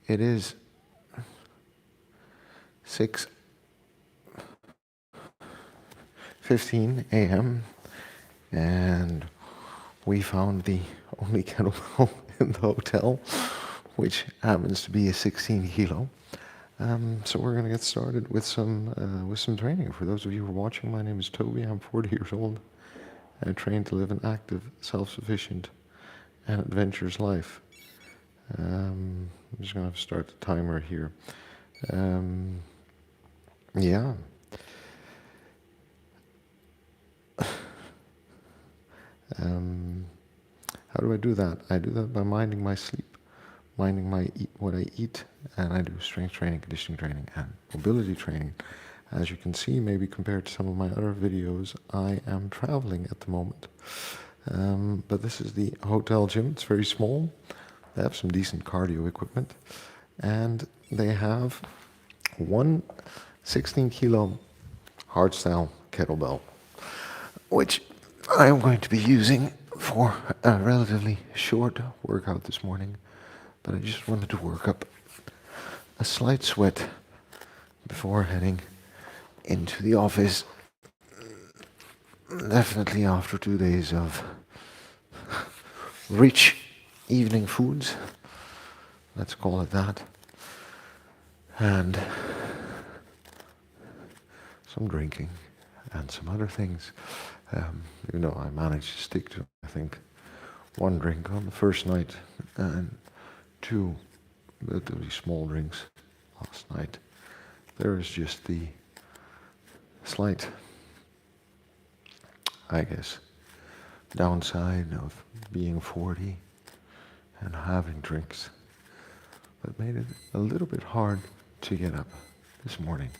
It is 6:15 a.m. and we found the only kettlebell in the hotel, which happens to be a 16 kilo. So we're going to get started with some training. For those of you who are watching, my name is Toby. I'm 40 years old. I train to live an active, self-sufficient, and adventurous life. I'm just going to start the timer here. Yeah. How do I do that? I do that by minding my sleep, minding what I eat, and I do strength training, conditioning training, and mobility training. As you can see, maybe compared to some of my other videos, I am traveling at the moment. But this is the hotel gym. It's very small. They have some decent cardio equipment, and they have one 16 kilo hardstyle kettlebell, which I'm going to be using for a relatively short workout this morning, but I just wanted to work up a slight sweat before heading into the office. Definitely after 2 days of rich evening foods, let's call it that, and some drinking and some other things. Even though I managed to stick to, I think, one drink on the first night and two relatively small drinks last night. There is just the slight, I guess, downside of being 40 and having drinks that made it a little bit hard to get up this morning.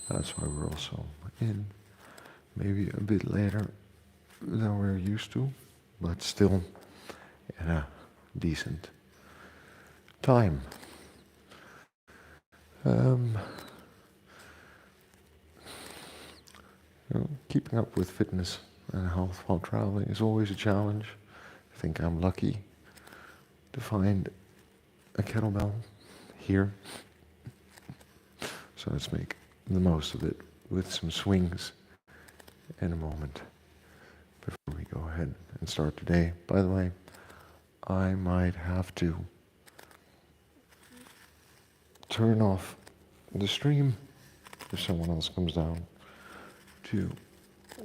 That's why we're also in maybe a bit later than we're used to, but still in a decent time. Keeping up with fitness and health while traveling is always a challenge. I think I'm lucky to find a kettlebell here. So let's make the most of it with some swings in a moment before we go ahead and start today. By the way, I might have to turn off the stream if someone else comes down to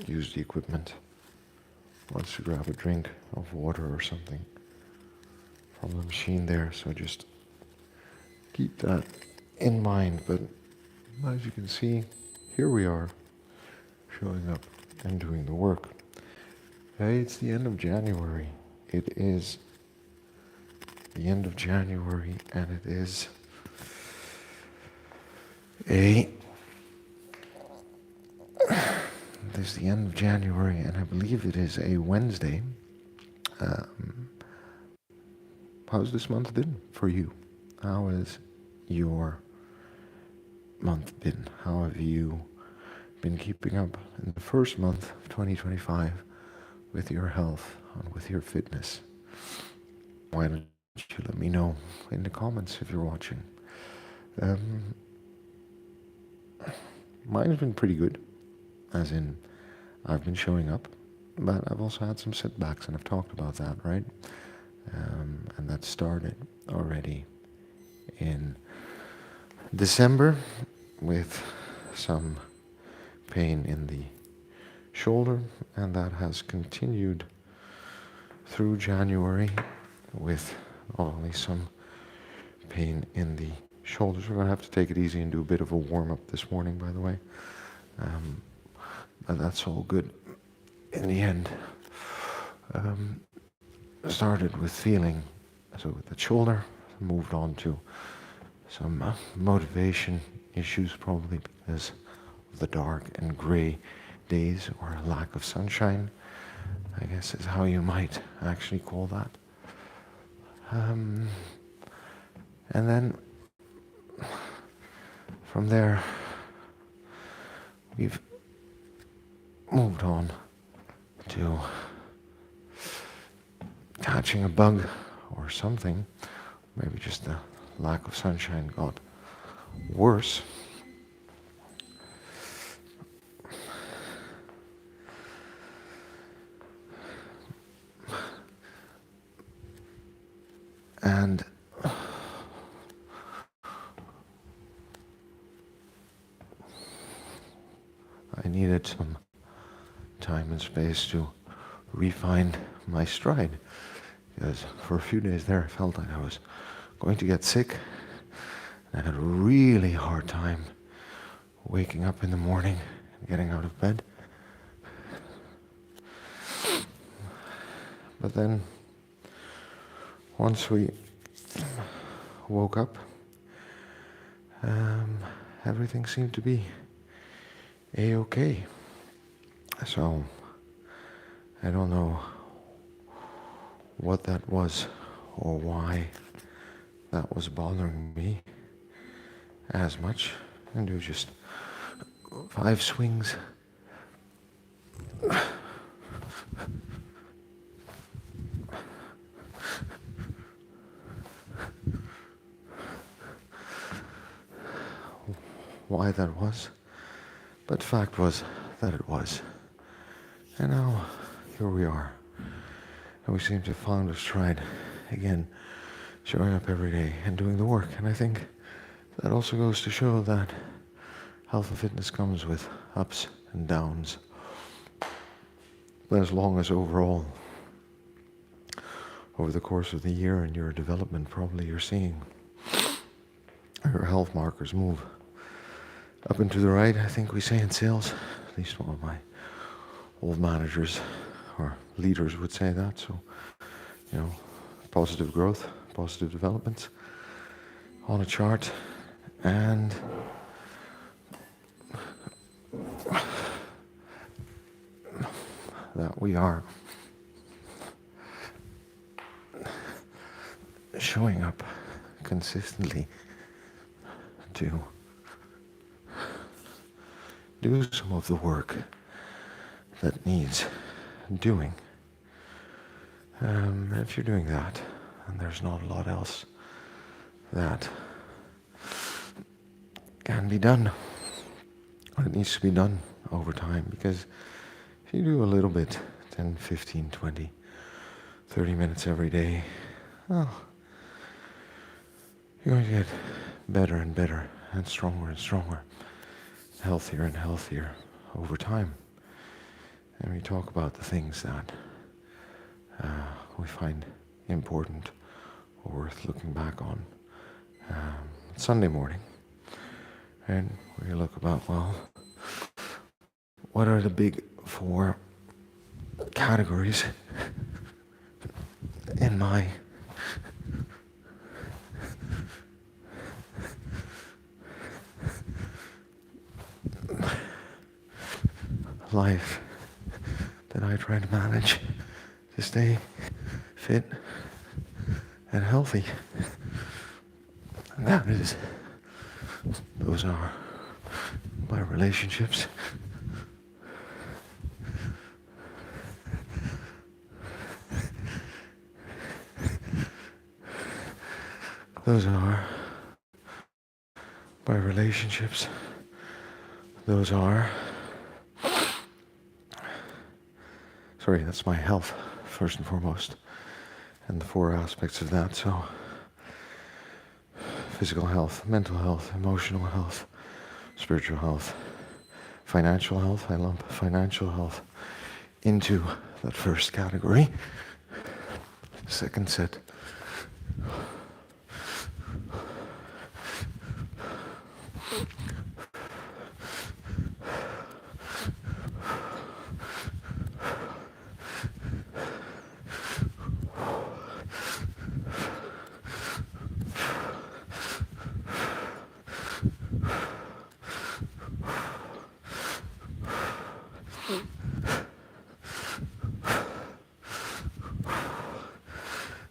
use the equipment, wants to grab a drink of water or something from the machine there. So just keep that in mind. But as you can see, here we are showing up and doing the work. Hey, it's the end of January. It is the end of January, and it is the end of January, and I believe it is a Wednesday. How's this month been for you? How has your month been? How have you been keeping up in the first month of 2025 with your health and with your fitness? Why don't you let me know in the comments if you're watching? Mine's been pretty good, as in I've been showing up, but I've also had some setbacks, and I've talked about that, right? And that started already in December with some pain in the shoulder, and that has continued through January with only some pain in the shoulders. We're going to have to take it easy and do a bit of a warm-up this morning, by the way. But that's all good in the end. Started with feeling, so with the shoulder, moved on to some motivation issues, probably because of the dark and gray days or lack of sunshine, I guess is how you might actually call that. And then from there, we've moved on to catching a bug or something, maybe just a lack of sunshine got worse, and I needed some time and space to refine my stride, because for a few days there I felt like I was going to get sick. I had a really hard time waking up in the morning and getting out of bed. But then, once we woke up, everything seemed to be a-okay. So, I don't know what that was or why that was bothering me as much, and do just 5 swings. Why that was, but fact was that it was. And now, here we are. And we seem to have found a stride again, showing up every day and doing the work. And I think that also goes to show that health and fitness comes with ups and downs. But as long as overall, over the course of the year and your development, probably you're seeing your health markers move up and to the right, I think we say in sales, at least one of my old managers or leaders would say that. So, positive growth, positive developments on a chart, and that we are showing up consistently to do some of the work that needs doing. If you're doing that, and there's not a lot else that can be done, or it needs to be done over time, because if you do a little bit, 10, 15, 20, 30 minutes every day, well, you're going to get better and better, and stronger, healthier and healthier over time. And we talk about the things that we find important or worth looking back on Sunday morning. And we look about, well, what are the big 4 categories in my life that I try to manage to stay fit and healthy. And those are my relationships, those are my relationships, those are, that's my health, first and foremost, and the 4 aspects of that. So, physical health, mental health, emotional health, spiritual health, financial health. I lump financial health into that first category. Second set.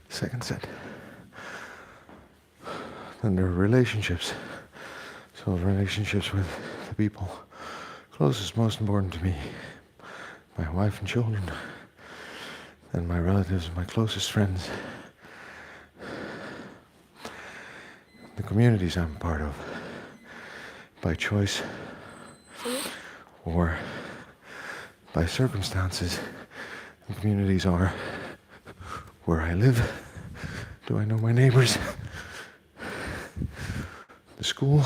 Second set. Then there are relationships. So relationships with the people closest, most important to me. My wife and children. Then my relatives, my closest friends. communities I'm part of by choice or by circumstances. The communities are where I live. Do I know my neighbors? The school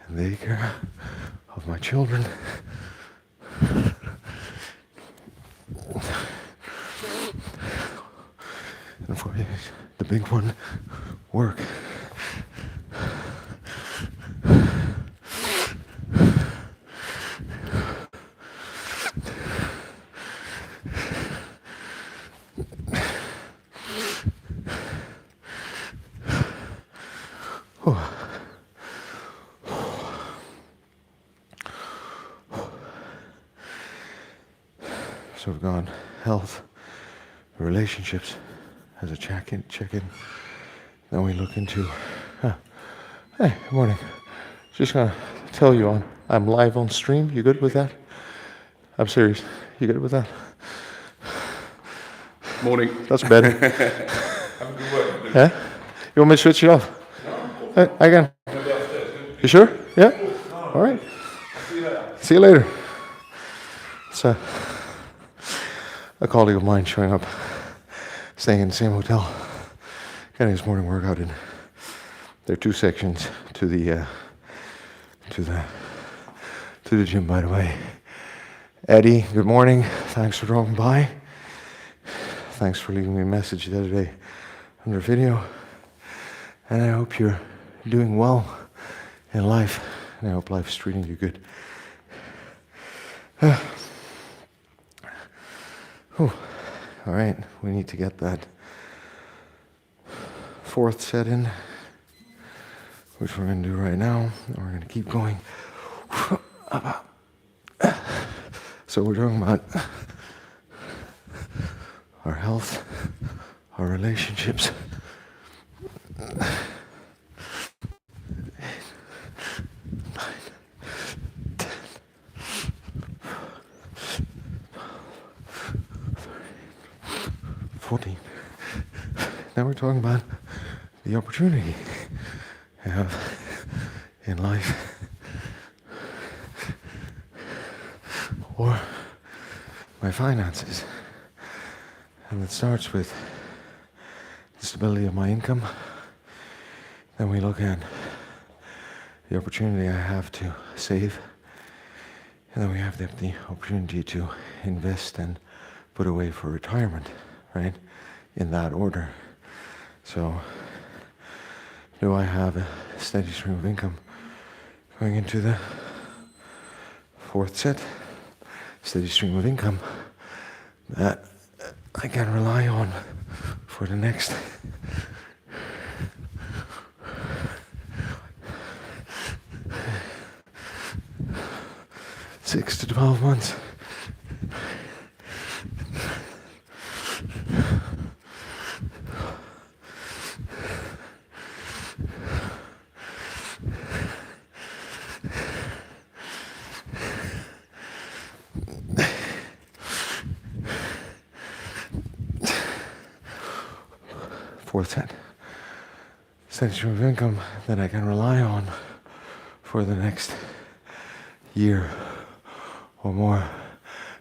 and the daycare of my children. And for the big one, work. So we've gone health, relationships as a check-in. Then we look into, hey, good morning. Just gonna tell you I'm live on stream. You good with that? I'm serious. You good with that? Morning. That's better. Have a good work. Yeah? You want me to switch it off? No. Again? You sure? Yeah? All right. See you later. So, a colleague of mine showing up, staying in the same hotel, getting his morning workout in. There are two sections to the gym, by the way. Eddie, good morning. Thanks for dropping by. Thanks for leaving me a message the other day under video. And I hope you're doing well in life. And I hope life's treating you good. All right, we need to get that fourth set in, which we're going to do right now. And we're going to keep going. So we're talking about our health, our relationships. 14. Now we're talking about the opportunity I have in life, or my finances. And it starts with the stability of my income. Then we look at the opportunity I have to save. And then we have the opportunity to invest and put away for retirement, right? In that order. So, do I have a steady stream of income going into the fourth set? Steady stream of income that I can rely on for the next 6 to 12 months. Fourth set. Steady stream of income that I can rely on for the next year or more.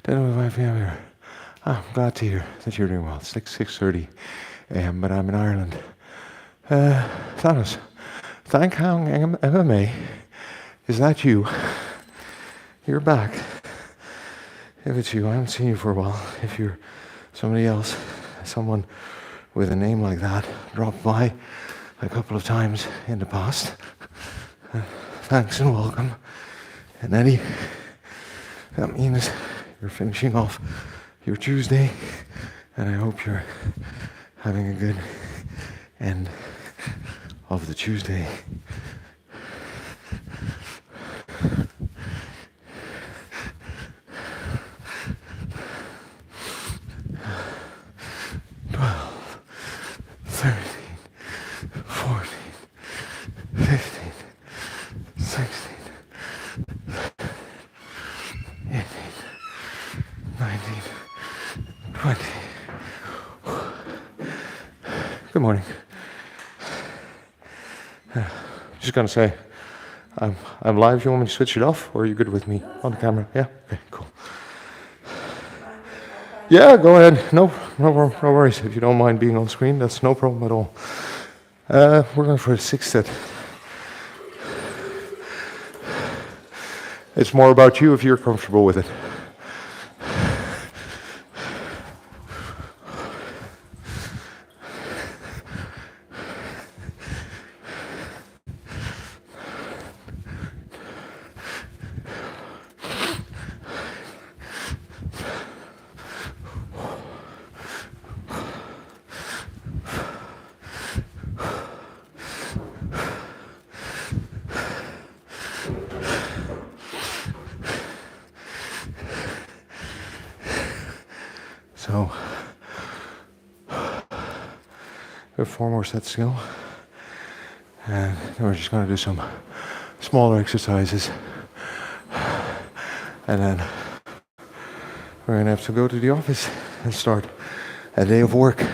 Dinner with my family here. I'm glad to hear that you're doing well. It's like 6:30 a.m., but I'm in Ireland. Thanos, thank Hang MMA. Is that you? You're back. If it's you, I haven't seen you for a while. If you're somebody else, someone with a name like that, dropped by a couple of times in the past. Thanks and welcome. And Eddie, that means you're finishing off your Tuesday, and I hope you're having a good end of the Tuesday. Good morning. Just gonna say, I'm live. You want me to switch it off, or are you good with me on the camera? Yeah. Okay. Cool. Yeah, go ahead. No worries. If you don't mind being on screen, that's no problem at all. We're going for a 6th set. It's more about you if you're comfortable with it. So, we have 4 more sets to go. And then we're just going to do some smaller exercises. And then we're going to have to go to the office and start a day of work.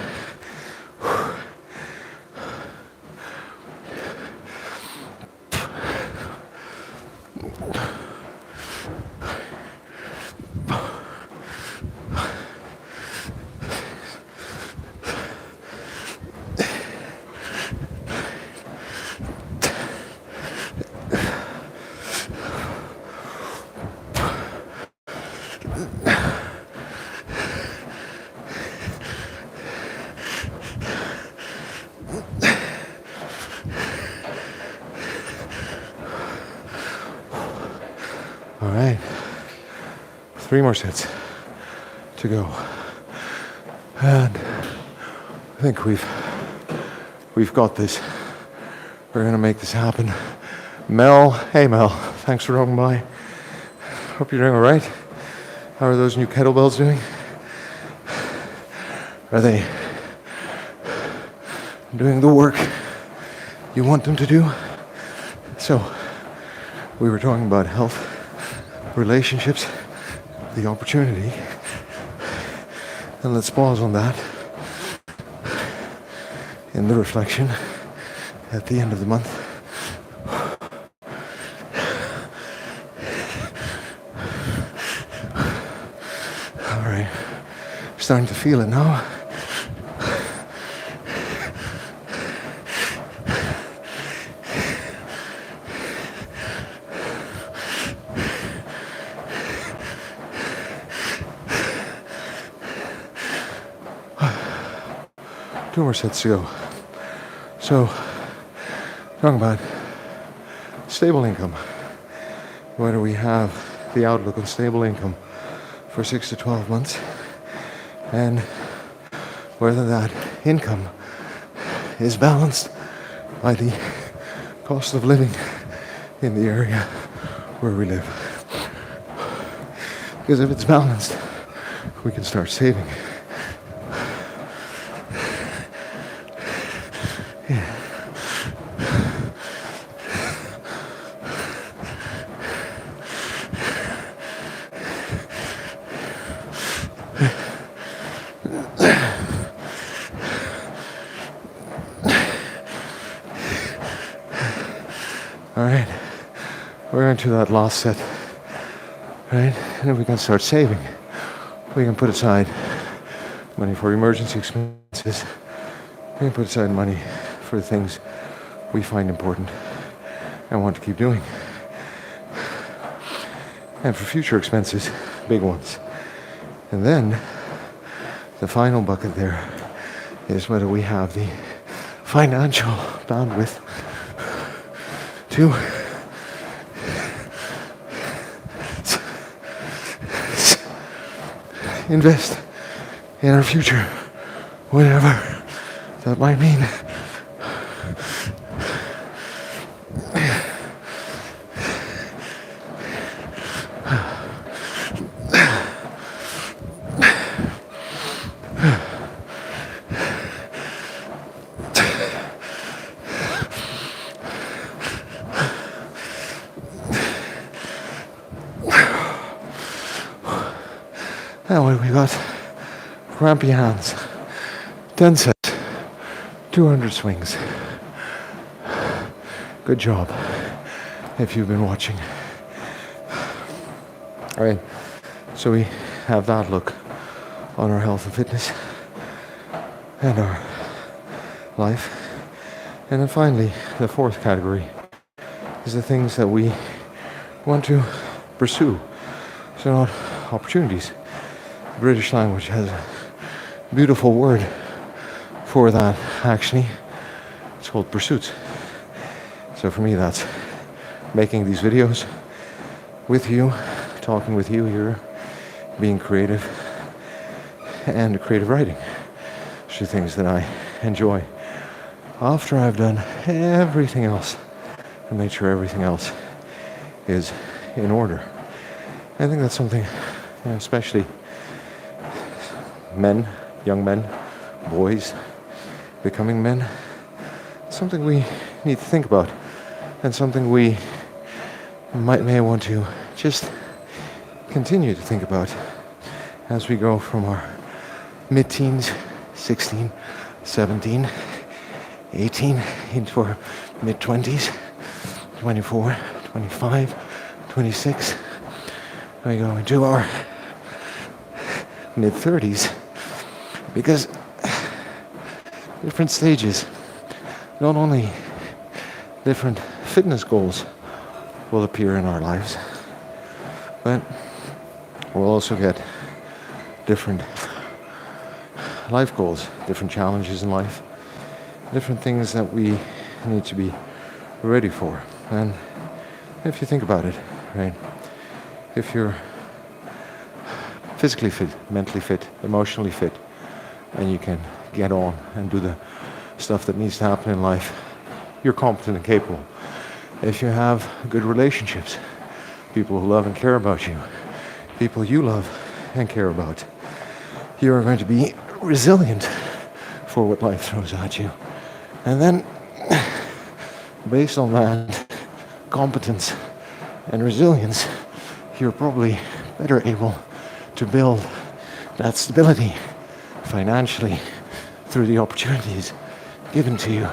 All right, 3 more sets to go, and I think we've got this. We're gonna make this happen. Mel, hey Mel, thanks for dropping by. Hope you're doing all right. How are those new kettlebells doing? Are they doing the work you want them to do? So, we were talking about health, relationships, the opportunity, and let's pause on that in the reflection at the end of the month. All right, starting to feel it now. Two more sets to go. So, talking about stable income. Whether we have the outlook on stable income for 6 to 12 months, and whether that income is balanced by the cost of living in the area where we live. Because if it's balanced, we can start saving. All right, we're into that last set, right? And then we can start saving. We can put aside money for emergency expenses. We can put aside money for the things we find important and want to keep doing. And for future expenses, big ones. And then the final bucket there is whether we have the financial bandwidth to invest in our future, whatever that might mean. Now what have we got? Crampy hands. 10 sets. 200 swings. good job if you've been watching. All right, so we have that look on our health and fitness and our life. And then finally, the fourth category is the things that we want to pursue. So not opportunities. The British language has a beautiful word for that, actually. It's called pursuits. So for me, that's making these videos with you, talking with you here, being creative, and creative writing. These are things that I enjoy after I've done everything else and made sure everything else is in order. I think that's something, especially men, young men, boys becoming men, something we need to think about, and something we may want to just continue to think about as we go from our mid-teens, 16, 17, 18, into our mid-20s, 24, 25, 26. We go into our mid-30s, because different stages, not only different fitness goals will appear in our lives, but we'll also get different life goals, different challenges in life, different things that we need to be ready for. And if you think about it, right, if you're physically fit, mentally fit, emotionally fit, and you can get on and do the stuff that needs to happen in life, you're competent and capable. If you have good relationships, people who love and care about you, people you love and care about, you are going to be resilient for what life throws at you. And then, based on that competence and resilience, you're probably better able to build that stability financially through the opportunities given to you.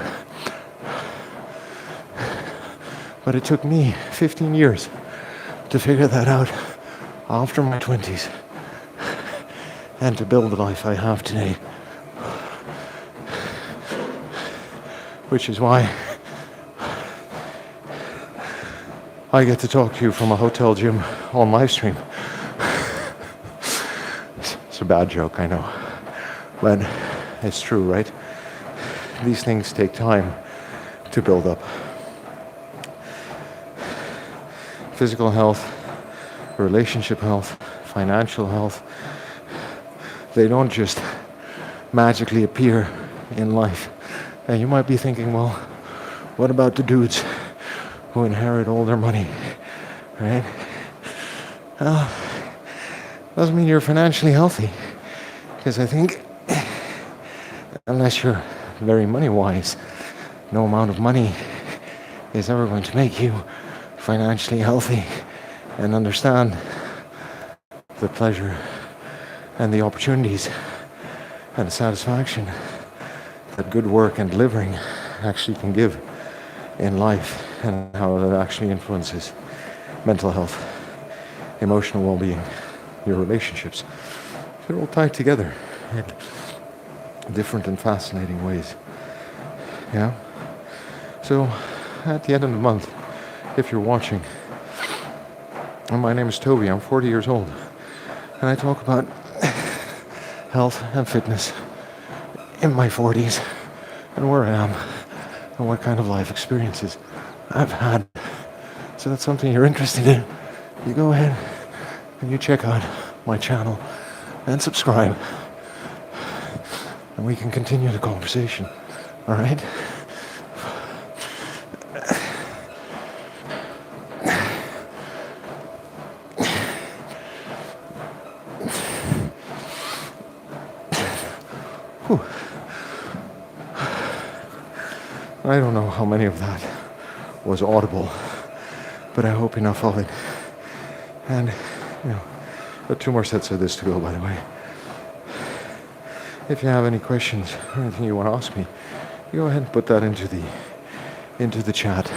But it took me 15 years to figure that out after my 20s and to build the life I have today. Which is why I get to talk to you from a hotel gym on live stream. It's a bad joke, I know, but it's true, right? These things take time to build up. Physical health, relationship health, financial health, they don't just magically appear in life. And you might be thinking, well, what about the dudes who inherit all their money, right? Well, doesn't mean you're financially healthy, because I think unless you're very money-wise, no amount of money is ever going to make you financially healthy and understand the pleasure and the opportunities and the satisfaction that good work and delivering actually can give in life, and how that actually influences mental health, emotional well-being, your relationships. They're all tied together in different and fascinating ways. Yeah? So, at the end of the month, if you're watching, and my name is Toby, I'm 40 years old, and I talk about health and fitness in my 40s, and where I am, and what kind of life experiences I've had. So that's something you're interested in, you go ahead and you check out my channel and subscribe, and we can continue the conversation. All right? Whew. I don't know how many of that was audible, but I hope enough of it. And, got 2 more sets of this to go, by the way. If you have any questions or anything you want to ask me, you go ahead and put that into the chat.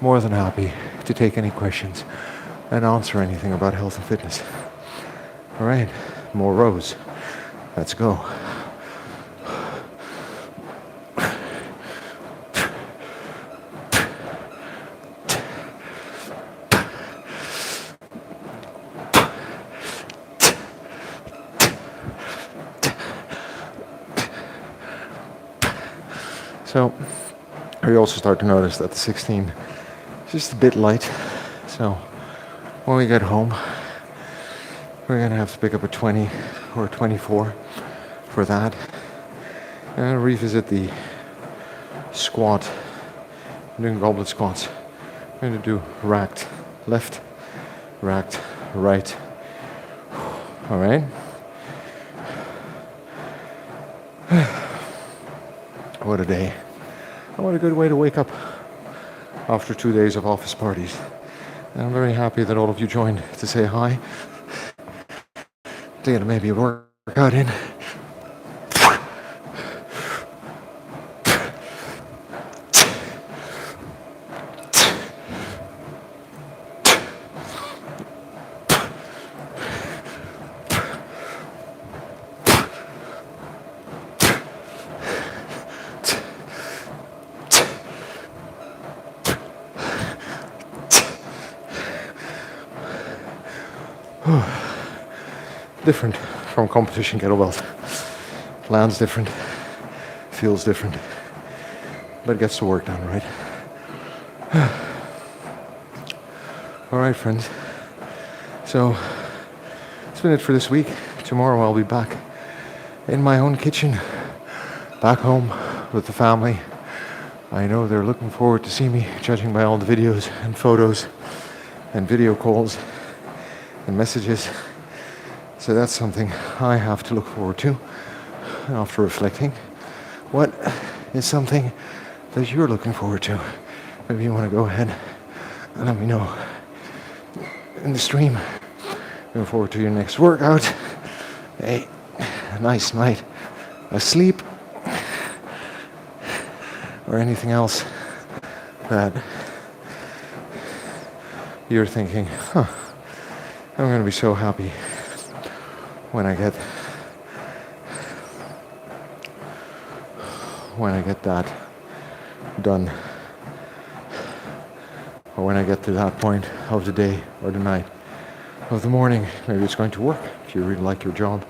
more than happy to take any questions and answer anything about health and fitness. All right, more rows. Let's go. So you also start to notice that the 16 is just a bit light. So when we get home, we're going to have to pick up a 20 or a 24 for that. And revisit the squat. I'm doing goblet squats. I'm going to do racked left, racked right. All right. What a day. And what a good way to wake up after 2 days of office parties. And I'm very happy that all of you joined to say hi. To get maybe a workout in. Different from competition kettlebells. Lands different, feels different, but gets the work done, right? All right, friends. So that's been it for this week. Tomorrow I'll be back in my own kitchen, back home with the family. I know they're looking forward to see me, judging by all the videos and photos and video calls and messages. So that's something I have to look forward to after reflecting. What is something that you're looking forward to? Maybe you want to go ahead and let me know in the stream. Looking forward to your next workout, a nice night asleep, or anything else that you're thinking, I'm going to be so happy when I get that done, or when I get to that point of the day or the night of the morning. Maybe it's going to work if you really like your job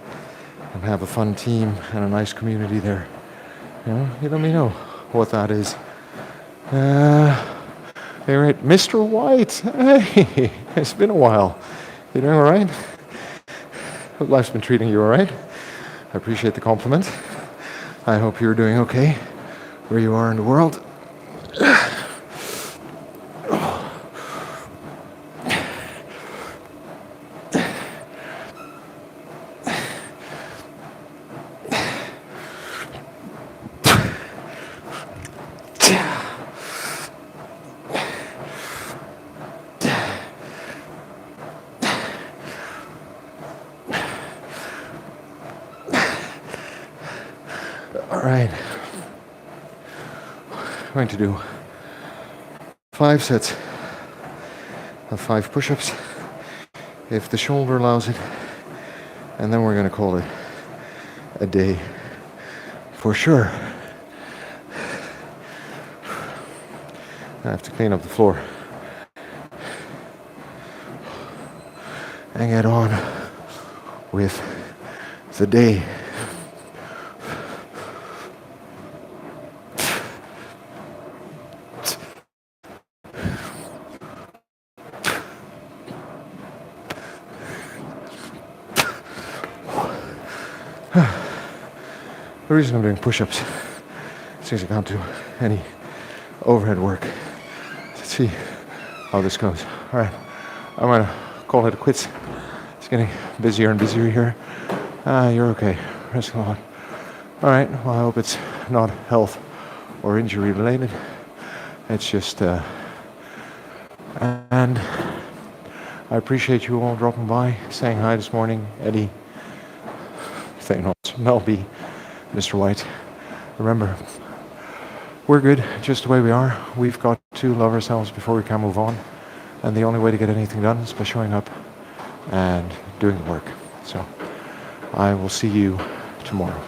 and have a fun team and a nice community there. You let me know what that is. Hey, right, Mr. White. Hey, it's been a while. You doing all right? Hope life's been treating you all right. I appreciate the compliment. I hope you're doing okay where you are in the world. All right. I'm going to do 5 sets of 5 push-ups, if the shoulder allows it, and then we're going to call it a day for sure. I have to clean up the floor and get on with the day. The reason I'm doing push-ups is because I can't do any overhead work. Let's see how this goes. All right, I'm gonna call it a quits. It's getting busier and busier here. You're okay. Rest a lot. All right. Well, I hope it's not health or injury related. It's just, and I appreciate you all dropping by, saying hi this morning. Eddie, Thanos, Mel B, Mr. White. Remember, we're good just the way we are. We've got to love ourselves before we can move on. And the only way to get anything done is by showing up and doing the work. So I will see you tomorrow.